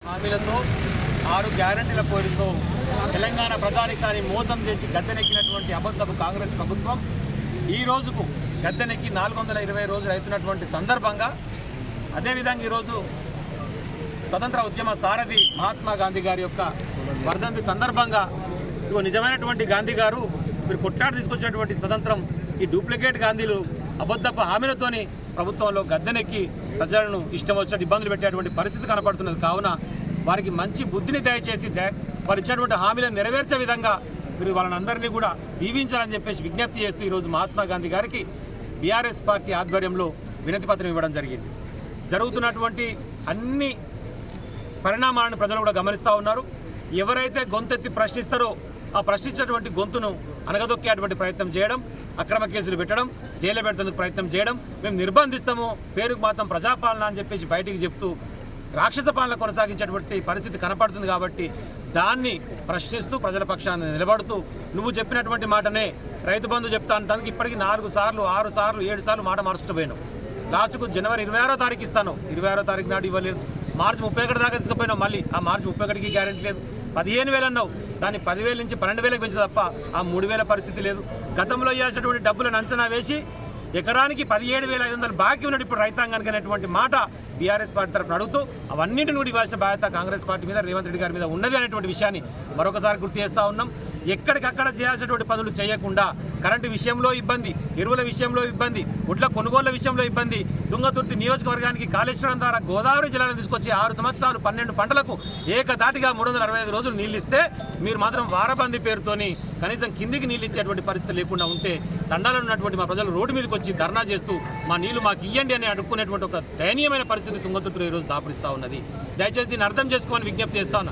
హామీలతో 6 గ్యారెంటీల పేరుతో తెలంగాణ ప్రజానికాన్ని మోసం చేసి గద్దెనెక్కినటువంటి అబద్ధపు కాంగ్రెస్ ప్రభుత్వం ఈ రోజుకు గద్దెనెక్కి 420 రోజులు అవుతున్నటువంటి సందర్భంగా అదేవిధంగా ఈరోజు స్వతంత్ర ఉద్యమ సారథి మహాత్మా గాంధీ గారి యొక్క వర్ధంతి సందర్భంగా నిజమైనటువంటి గాంధీ గారు మీరు కొట్లాడి తీసుకొచ్చినటువంటి స్వతంత్రం ఈ డూప్లికేట్ గాంధీలు అబద్ధపు హామీలతోని ప్రభుత్వంలో గద్దెనెక్కి ప్రజలను ఇష్టం వచ్చినట్టు ఇబ్బందులు పెట్టేటువంటి పరిస్థితి కనపడుతున్నది. కావున వారికి మంచి బుద్ధిని దయచేసి వారు ఇచ్చినటువంటి హామీలను నెరవేర్చే విధంగా మీరు వాళ్ళందరినీ కూడా దీవించాలని చెప్పేసి విజ్ఞప్తి చేస్తూ ఈరోజు మహాత్మా గాంధీ గారికి బీఆర్ఎస్ పార్టీ ఆధ్వర్యంలో వినతి పత్రం ఇవ్వడం జరిగింది. జరుగుతున్నటువంటి అన్ని పరిణామాలను ప్రజలు కూడా గమనిస్తూ ఉన్నారు. ఎవరైతే గొంతెత్తి ప్రశ్నిస్తారో ఆ ప్రశ్నించినటువంటి గొంతును అనగదొక్కేటువంటి ప్రయత్నం చేయడం, అక్రమ కేసులు పెట్టడం, జైలు పెడతానికి ప్రయత్నం చేయడం, మేము నిర్బంధిస్తాము, పేరుకు మాత్రం ప్రజాపాలన అని చెప్పేసి బయటికి చెప్తూ రాక్షస పాలన కొనసాగించేటువంటి పరిస్థితి కనపడుతుంది. కాబట్టి దాన్ని ప్రశ్నిస్తూ ప్రజల పక్షాన్ని నిలబడుతూ నువ్వు చెప్పినటువంటి మాటనే రైతు బంధు చెప్తాను తనకి ఇప్పటికీ 4 సార్లు 6 సార్లు 7 సార్లు మాట మార్చుకుపోయాను. లాస్ట్కు జనవరి 26వ తారీఖు ఇస్తాను, 26వ తారీఖు నాడు ఇవ్వలేదు. మార్చి 31 దాకా తీసుకుపోయినావు, మళ్ళీ ఆ మార్చి 31కి గ్యారెంటీ లేదు. 15,000 అన్నావు, దాన్ని 10,000 నుంచి 12,000కి పెంచు తప్ప ఆ 3,000 పరిస్థితి లేదు. గతంలో ఇవ్వాల్సినటువంటి డబ్బులను అంచనా వేసి ఎకరానికి 17,500 బాకీ ఉన్నట్టు ఇప్పుడు రైతాంగానికి అనేటువంటి మాట బీఆర్ఎస్ పార్టీ తరఫున అడుగుతూ అవన్నింటిని కూడా ఇవ్వాల్సిన బాధ్యత కాంగ్రెస్ పార్టీ మీద, రేవంత్ రెడ్డి గారి మీద ఉన్నది అనేటువంటి విషయాన్ని మరొకసారి గుర్తు చేస్తూ ఉన్నాం. ఎక్కడికక్కడ చేయాల్సినటువంటి పనులు చేయకుండా కరెంటు విషయంలో ఇబ్బంది, ఎరువుల విషయంలో ఇబ్బంది, ఒడ్ల కొనుగోళ్ల విషయంలో ఇబ్బంది, తుంగతుర్తి నియోజకవర్గానికి కాళేశ్వరం ద్వారా గోదావరి జిల్లాను తీసుకొచ్చి 6 సంవత్సరాలు 12 పంటలకు ఏకదాటిగా 365 రోజులు నీళ్ళు ఇస్తే మీరు మాత్రం వారబందీ పేరుతోని కనీసం కిందికి నీళ్ళు ఇచ్చేటువంటి పరిస్థితి లేకుండా ఉంటే తండాలో ఉన్నటువంటి మా ప్రజలు రోడ్డు మీదకి వచ్చి ధర్నా చేస్తూ మా నీళ్లు మాకు ఇయ్యండి అని అడుక్కునేటువంటి ఒక దయనీయమైన పరిస్థితి తుంగతుర్తిలో ఈరోజు దాపురిస్తూ ఉన్నది. దయచేసి దీన్ని అర్థం చేసుకోమని విజ్ఞప్తి చేస్తా ఉన్నా.